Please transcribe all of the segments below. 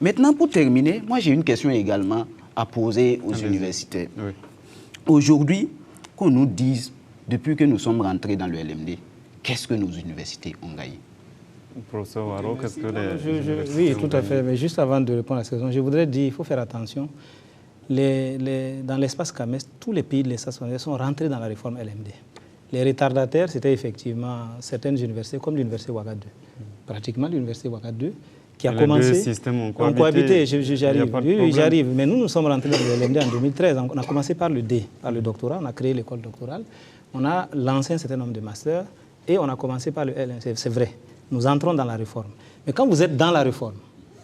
Maintenant, pour terminer, moi j'ai une question également à poser aux universitaires. Oui. Aujourd'hui, qu'on nous dise, depuis que nous sommes rentrés dans le LMD, qu'est-ce que nos universités ont gagné? Professeur Waro, qu'est-ce que oui, tout à fait. Mais juste avant de répondre à cette question, je voudrais dire qu'il faut faire attention. Dans l'espace CAMES, tous les pays de l'espace CAMES sont rentrés dans la réforme LMD. Les retardataires, c'était effectivement certaines universités, comme l'université Ouagadougou. Pratiquement l'université Ouagadougou, qui a commencé... Les deux systèmes ont cohabité. J'arrive. Mais nous sommes rentrés dans le LMD en 2013. On a commencé par le D, par le doctorat. On a créé l'école doctorale. On a lancé un certain nombre de masters et on a commencé par le LMD. C'est vrai. Nous entrons dans la réforme. Mais quand vous êtes dans la réforme,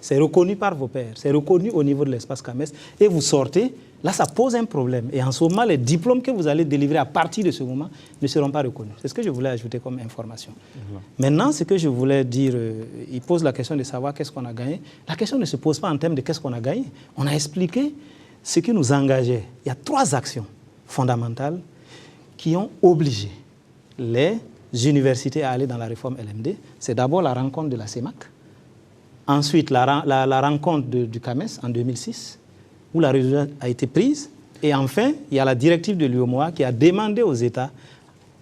c'est reconnu par vos pairs, c'est reconnu au niveau de l'espace CAMES, et vous sortez, là ça pose un problème. Et en ce moment, les diplômes que vous allez délivrer à partir de ce moment ne seront pas reconnus. C'est ce que je voulais ajouter comme information. Maintenant, ce que je voulais dire, il pose la question de savoir qu'est-ce qu'on a gagné. La question ne se pose pas en termes de qu'est-ce qu'on a gagné. On a expliqué ce qui nous engageait. Il y a 3 actions fondamentales qui ont obligé les universités à aller dans la réforme LMD. C'est d'abord la rencontre de la CEMAC, ensuite la rencontre du CAMES en 2006, où la résolution a été prise, et enfin, il y a la directive de l'UOMOA qui a demandé aux États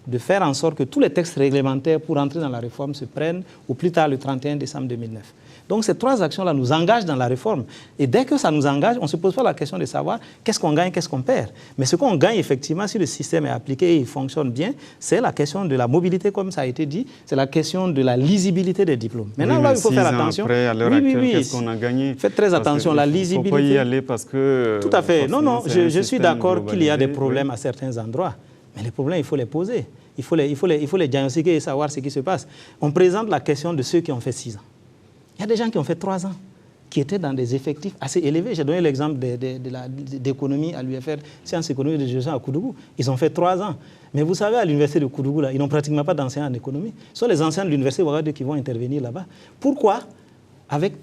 de faire en sorte que tous les textes réglementaires pour entrer dans la réforme se prennent au plus tard le 31 décembre 2009. Donc ces 3 actions-là nous engagent dans la réforme. Et dès que ça nous engage, on ne se pose pas la question de savoir qu'est-ce qu'on gagne, qu'est-ce qu'on perd. Mais ce qu'on gagne effectivement, si le système est appliqué et il fonctionne bien, c'est la question de la mobilité, comme ça a été dit, c'est la question de la lisibilité des diplômes. Maintenant, là, il faut faire attention. Après, à l'heure actuelle, qu'est-ce qu'on a gagné? Faites très attention, la lisibilité. Il ne faut pas y aller parce que... Tout à fait. Non, je suis d'accord qu'il y a des problèmes à certains endroits. Mais les problèmes, il faut les poser. Il faut les diagnostiquer et savoir ce qui se passe. On présente la question de ceux qui ont fait 6 ans. Il y a des gens qui ont fait 3 ans, qui étaient dans des effectifs assez élevés. J'ai donné l'exemple d'économie à l'UFR, sciences économiques de gestion à Koudougou. Ils ont fait 3 ans. Mais vous savez, à l'université de Koudougou, là, ils n'ont pratiquement pas d'enseignants en économie. Ce sont les enseignants de l'université de Ouagadougou qui vont intervenir là-bas. Pourquoi? Avec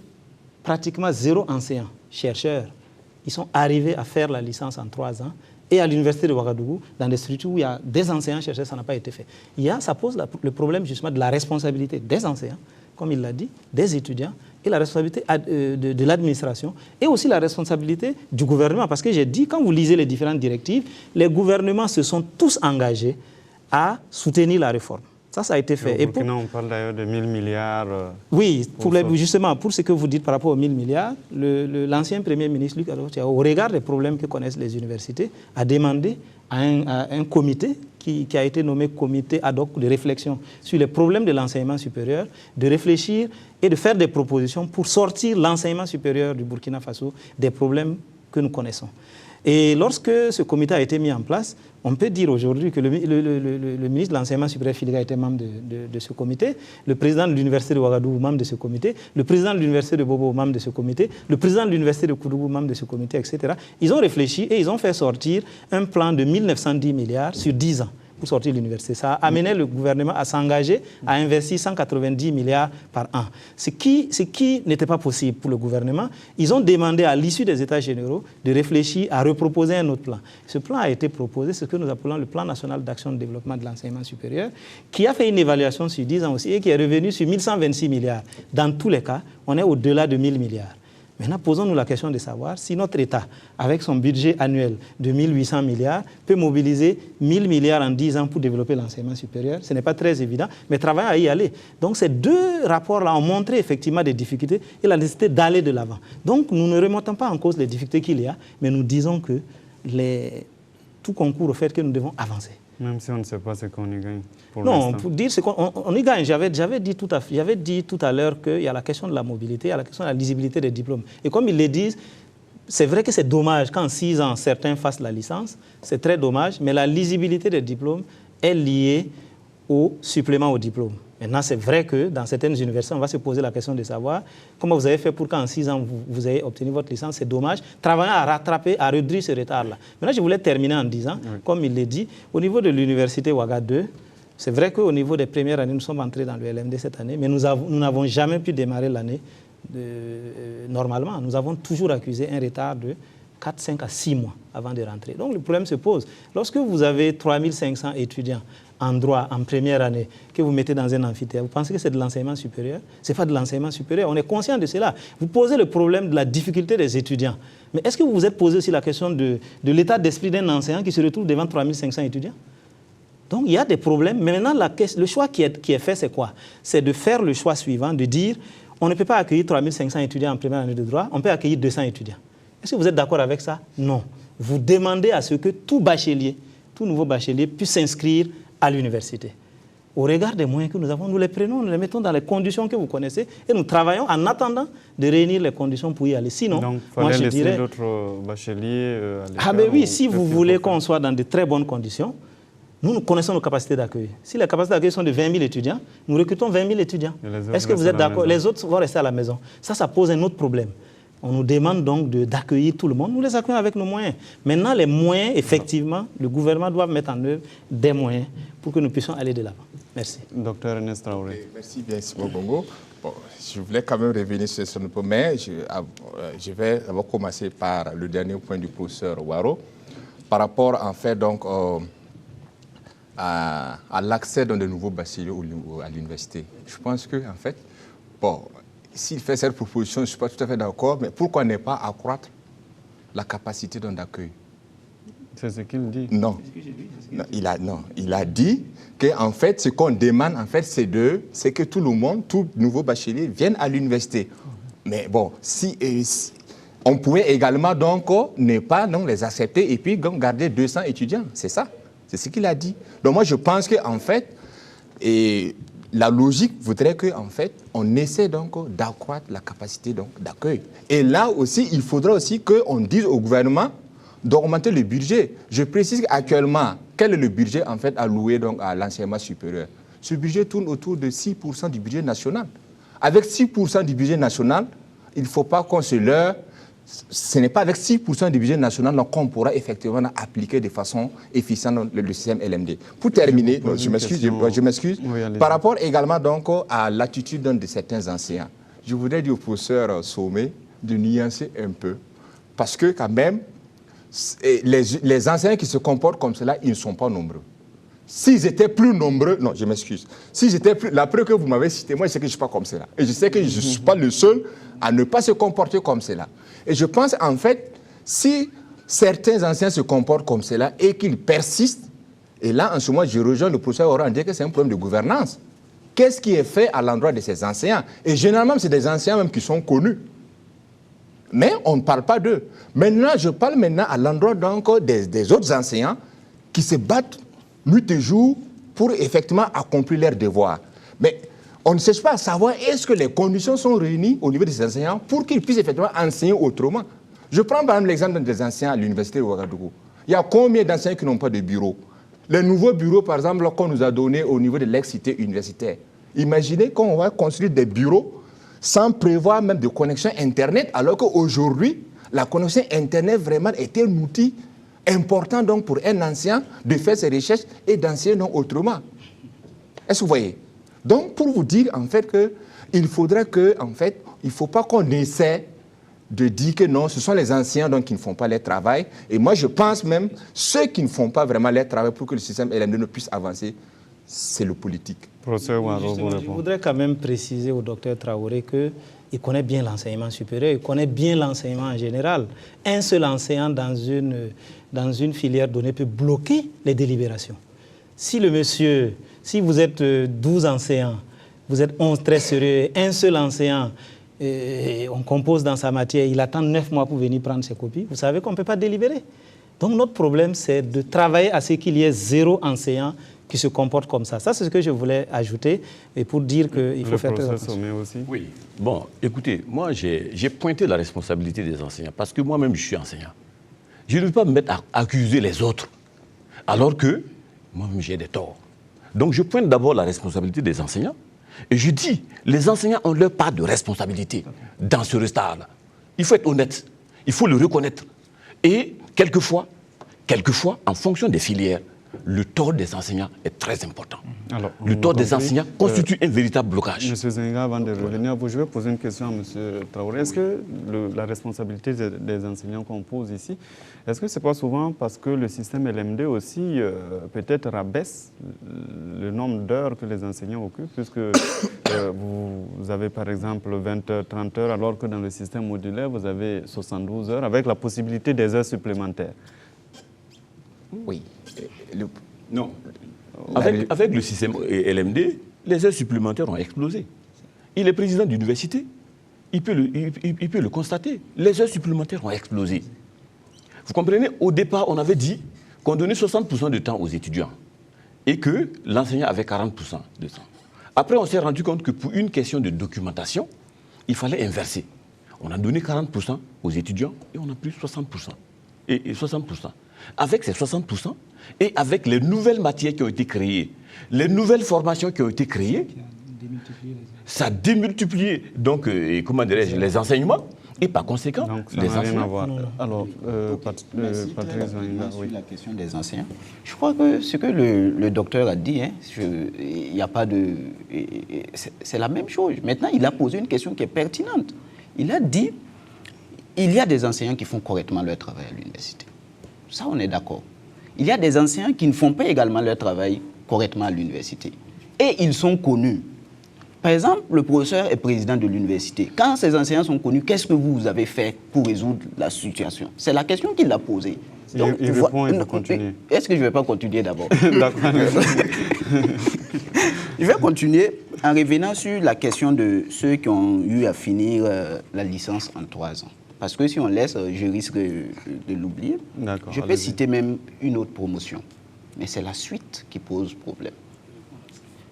pratiquement 0 enseignant, chercheurs, ils sont arrivés à faire la licence en 3 ans. Et à l'université de Ouagadougou, dans des structures où il y a des enseignants chercheurs, ça n'a pas été fait. Ça pose le problème justement de la responsabilité des enseignants, comme il l'a dit, des étudiants, et la responsabilité de l'administration, et aussi la responsabilité du gouvernement. Parce que j'ai dit, quand vous lisez les différentes directives, les gouvernements se sont tous engagés à soutenir la réforme. Ça a été fait. Et on parle d'ailleurs de 1000 milliards. Oui, justement, pour ce que vous dites par rapport aux 1000 milliards, l'ancien Premier ministre, Luc Arotia, au regard des problèmes que connaissent les universités, a demandé à un comité qui a été nommé comité ad hoc de réflexion sur les problèmes de l'enseignement supérieur, de réfléchir et de faire des propositions pour sortir l'enseignement supérieur du Burkina Faso des problèmes que nous connaissons. Et lorsque ce comité a été mis en place, on peut dire aujourd'hui que le ministre de l'Enseignement supérieur Filiga était membre de ce comité, le président de l'Université de Ouagadougou, membre de ce comité, le président de l'Université de Bobo, membre de ce comité, le président de l'Université de Koudougou, membre de ce comité, etc. Ils ont réfléchi et ils ont fait sortir un plan de 1910 milliards sur 10 ans pour sortir de l'université. Ça a amené le gouvernement à s'engager à investir 190 milliards par an. Ce qui n'était pas possible pour le gouvernement. Ils ont demandé à l'issue des États généraux de réfléchir à reproposer un autre plan. Ce plan a été proposé, c'est ce que nous appelons le plan national d'action de développement de l'enseignement supérieur, qui a fait une évaluation sur 10 ans aussi et qui est revenu sur 1126 milliards. Dans tous les cas, on est au-delà de 1000 milliards. Maintenant, posons-nous la question de savoir si notre État, avec son budget annuel de 1800 milliards, peut mobiliser 1000 milliards en 10 ans pour développer l'enseignement supérieur. Ce n'est pas très évident, mais travaillons à y aller. Donc, ces 2 rapports-là ont montré effectivement des difficultés et la nécessité d'aller de l'avant. Donc, nous ne remontons pas en cause les difficultés qu'il y a, mais nous disons que tout concourt au fait que nous devons avancer. Même si on ne sait pas ce qu'on y gagne pour l'instant. Non, pour dire ce qu'on y gagne, j'avais dit tout à l'heure qu'il y a la question de la mobilité, il y a la question de la lisibilité des diplômes. Et comme ils le disent, c'est vrai que c'est dommage qu'en 6 ans, certains fassent la licence, c'est très dommage, mais la lisibilité des diplômes est liée au supplément au diplôme. Maintenant, c'est vrai que dans certaines universités, on va se poser la question de savoir comment vous avez fait pour qu'en 6 ans, vous ayez obtenu votre licence. C'est dommage. Travaillons à rattraper, à réduire ce retard-là. Maintenant, je voulais terminer en disant, comme il l'a dit, au niveau de l'université Ouagadougou, c'est vrai qu'au niveau des premières années, nous sommes entrés dans le LMD cette année, mais nous n'avons jamais pu démarrer l'année normalement. Nous avons toujours accusé un retard de 4, 5 à 6 mois avant de rentrer. Donc le problème se pose. Lorsque vous avez 3500 étudiants en droit en première année que vous mettez dans un amphithéâtre, vous pensez que c'est de l'enseignement supérieur? Ce n'est pas de l'enseignement supérieur, on est conscient de cela. Vous posez le problème de la difficulté des étudiants. Mais est-ce que vous vous êtes posé aussi la question de l'état d'esprit d'un enseignant qui se retrouve devant 3500 étudiants? Donc il y a des problèmes. Mais maintenant, le choix qui est fait, c'est quoi? C'est de faire le choix suivant, de dire on ne peut pas accueillir 3500 étudiants en première année de droit, on peut accueillir 200 étudiants. Est-ce que vous êtes d'accord avec ça? Non. Vous demandez à ce que tout bachelier, tout nouveau bachelier puisse s'inscrire à l'université. Au regard des moyens que nous avons, nous les prenons, nous les mettons dans les conditions que vous connaissez et nous travaillons en attendant de réunir les conditions pour y aller. Sinon, donc, moi je dirais... d'autres bacheliers à l'écart. Ah ben oui, si vous voulez qu'on soit dans de très bonnes conditions, nous connaissons nos capacités d'accueil. Si les capacités d'accueil sont de 20 000 étudiants, nous recrutons 20 000 étudiants. Est-ce que vous êtes d'accord? Les autres vont rester à la maison. Ça pose un autre problème. On nous demande donc d'accueillir tout le monde. Nous les accueillons avec nos moyens. Maintenant, les moyens, effectivement, le gouvernement doit mettre en œuvre des moyens pour que nous puissions aller de l'avant. Merci. Docteur Ernest Traoré. Merci bien, Simon Bongo. Bon, je voulais quand même revenir sur ce point, mais je vais d'abord commencer par le dernier point du professeur Waro, par rapport, en fait, donc, à l'accès dans de nouveaux bacheliers à l'université. Je pense que, en fait, bon, s'il fait cette proposition, je ne suis pas tout à fait d'accord, mais pourquoi ne pas accroître la capacité d'accueil? C'est ce qu'il dit. Non. Il a dit qu'en fait, ce qu'on demande, en fait, c'est que tout le monde, tout nouveau bachelier, vienne à l'université. Mais bon, si on pouvait également donc ne pas les accepter et puis garder 200 étudiants, c'est ça. C'est ce qu'il a dit. Donc moi, je pense qu'en fait, la logique voudrait qu'en fait, on essaie donc d'accroître la capacité d'accueil. Et là aussi, il faudra aussi qu'on dise au gouvernement d'augmenter le budget. Je précise qu'actuellement, quel est le budget en fait alloué donc à l'enseignement supérieur? Ce budget tourne autour de 6% du budget national. Avec 6% du budget national, il ne faut pas qu'on se leurre. Ce n'est pas avec 6% du budget national qu'on pourra effectivement appliquer de façon efficiente le système LMD. Pour terminer, je m'excuse, oui, par rapport également donc à l'attitude de certains enseignants, je voudrais dire au professeur Sommet de nuancer un peu, parce que quand même, les enseignants qui se comportent comme cela, ils ne sont pas nombreux. S'ils étaient plus nombreux, non, je m'excuse. La preuve que vous m'avez citée, moi, je sais que je ne suis pas comme cela. Et je sais que je ne suis pas le seul à ne pas se comporter comme cela. Et je pense, en fait, si certains enseignants se comportent comme cela et qu'ils persistent, et là, en ce moment, je rejoins le professeur Oran en disant que c'est un problème de gouvernance. Qu'est-ce qui est fait à l'endroit de ces enseignants? Et généralement, c'est des enseignants même qui sont connus. Mais on ne parle pas d'eux. Maintenant, je parle maintenant à l'endroit des autres enseignants qui se battent nuit et jour pour effectivement accomplir leurs devoirs. Mais on ne cherche pas à savoir est-ce que les conditions sont réunies au niveau des enseignants pour qu'ils puissent effectivement enseigner autrement. Je prends par exemple l'exemple des enseignants à l'université de Ouagadougou. Il y a combien d'enseignants qui n'ont pas de bureau? Les nouveaux bureaux, par exemple, qu'on nous a donnés au niveau de l'ex-cité universitaire. Imaginez qu'on va construire des bureaux sans prévoir même de connexion Internet, alors qu'aujourd'hui, la connexion Internet vraiment est un outil important donc pour un enseignant de faire ses recherches et d'enseigner autrement. Est-ce que vous voyez? Donc, pour vous dire, en fait, qu'il faudrait que, en fait, il ne faut pas qu'on essaie de dire que non, ce sont les anciens donc, qui ne font pas leur travail. Et moi, je pense même, ceux qui ne font pas vraiment leur travail pour que le système LMD ne puisse avancer, c'est le politique. Professeur Waro, je voudrais quand même préciser au docteur Traoré qu'il connaît bien l'enseignement supérieur, il connaît bien l'enseignement en général. Un seul enseignant dans une filière donnée peut bloquer les délibérations. Si vous êtes 12 enseignants, vous êtes 11 très sérieux, un seul enseignant, on compose dans sa matière, il attend 9 mois pour venir prendre ses copies, vous savez qu'on ne peut pas délibérer. Donc notre problème, c'est de travailler à ce qu'il y ait 0 enseignant qui se comporte comme ça. Ça, c'est ce que je voulais ajouter et pour dire qu'il faut faire très attention. Aussi. Oui. Bon, écoutez, moi, j'ai pointé la responsabilité des enseignants parce que moi-même, je suis enseignant. Je ne veux pas me mettre à accuser les autres alors que moi-même, j'ai des torts. Donc, je pointe d'abord la responsabilité des enseignants et je dis, les enseignants ont leur part de responsabilité dans ce retard-là. Il faut être honnête, il faut le reconnaître. Et quelquefois, en fonction des filières, le tort des enseignants est très important. Alors, Le on tort a des compris. enseignants constitue un véritable blocage. Monsieur Zenga, avant de revenir à vous, je vais poser une question à Monsieur Traoré. Est-ce que la responsabilité des enseignants qu'on pose ici, est-ce que ce n'est pas souvent parce que le système LMD aussi peut-être rabaisse le nombre d'heures que les enseignants occupent, puisque vous avez par exemple 20 heures, 30 heures, alors que dans le système modulaire, vous avez 72 heures, avec la possibilité des heures supplémentaires. Oui. Non. Avec le système LMD, les heures supplémentaires ont explosé. Il est président d'université, il peut le constater. Les heures supplémentaires ont explosé. Vous comprenez, au départ, on avait dit qu'on donnait 60% de temps aux étudiants et que l'enseignant avait 40% de temps. Après, on s'est rendu compte que pour une question de documentation, il fallait inverser. On a donné 40% aux étudiants et on a pris 60%. Et 60%. Avec ces 60%, et avec les nouvelles matières qui ont été créées, les nouvelles formations qui ont été créées, ça a démultiplié donc, comment dirais-je, les enseignements et par conséquent, Donc, ça les n'a rien à enseignants. voir. Alors, Merci, très Patrice rapidement Wanga, sur oui. la question des enseignants. Je crois que ce que le docteur a dit, il n'y a pas de... C'est la même chose. Maintenant, il a posé une question qui est pertinente. Il a dit, il y a des enseignants qui font correctement leur travail à l'université. Ça, on est d'accord. Il y a des enseignants qui ne font pas également leur travail correctement à l'université. Et ils sont connus. Par exemple, le professeur est président de l'université. Quand ces enseignants sont connus, qu'est-ce que vous avez fait pour résoudre la situation? C'est la question qu'il a posée. Donc, il répond, il faut continuer. Est-ce que je ne vais pas continuer d'abord? D'accord. Je vais continuer en revenant sur la question de ceux qui ont eu à finir la licence en 3 ans. Parce que si on laisse, je risque de l'oublier. D'accord, Je peux allez-y. citer même une autre promotion. Mais c'est la suite qui pose problème.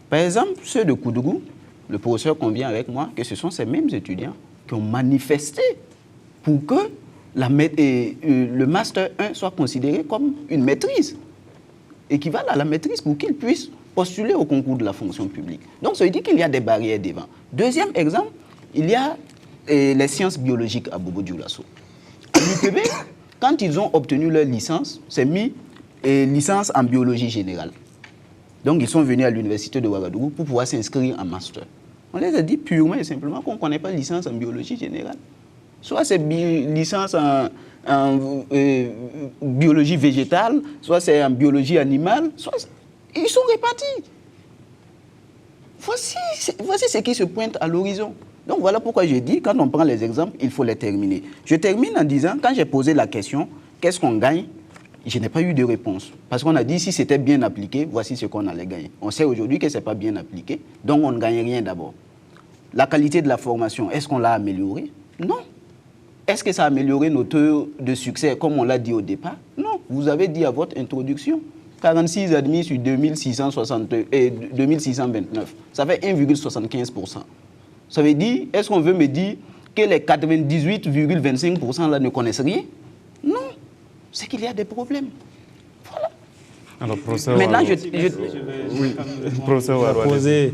Par exemple, ceux de Koudougou, le professeur convient avec moi que ce sont ces mêmes étudiants qui ont manifesté pour que le Master 1 soit considéré comme une maîtrise, équivalent à la maîtrise pour qu'ils puissent postuler au concours de la fonction publique. Donc, ça veut dire qu'il y a des barrières devant. Deuxième exemple, il y a les sciences biologiques à Bobo Dioulasso. À l'UTB, quand ils ont obtenu leur licence, c'est mis licence en biologie générale. Donc, ils sont venus à l'université de Ouagadougou pour pouvoir s'inscrire en master. On les a dit purement et simplement qu'on ne connaît pas licence en biologie générale. Soit c'est licence en biologie végétale, soit c'est en biologie animale, soit ils sont répartis. Voici ce qui se pointe à l'horizon. Donc voilà pourquoi je dis, quand on prend les exemples, il faut les terminer. Je termine en disant, quand j'ai posé la question, qu'est-ce qu'on gagne? Je n'ai pas eu de réponse. Parce qu'on a dit, si c'était bien appliqué, voici ce qu'on allait gagner. On sait aujourd'hui que ce n'est pas bien appliqué, donc on ne gagne rien d'abord. La qualité de la formation, est-ce qu'on l'a améliorée? Non. Est-ce que ça a amélioré nos taux de succès, comme on l'a dit au départ? Non. Vous avez dit à votre introduction, 46 admis sur 2629. Ça fait 1,75%. Ça veut dire, est-ce qu'on veut me dire que les 98,25% là ne connaissent rien? Non. C'est qu'il y a des problèmes. Voilà. Alors, professeur Maintenant, Waro. je Oui, professeur Waro, allez-y. Poser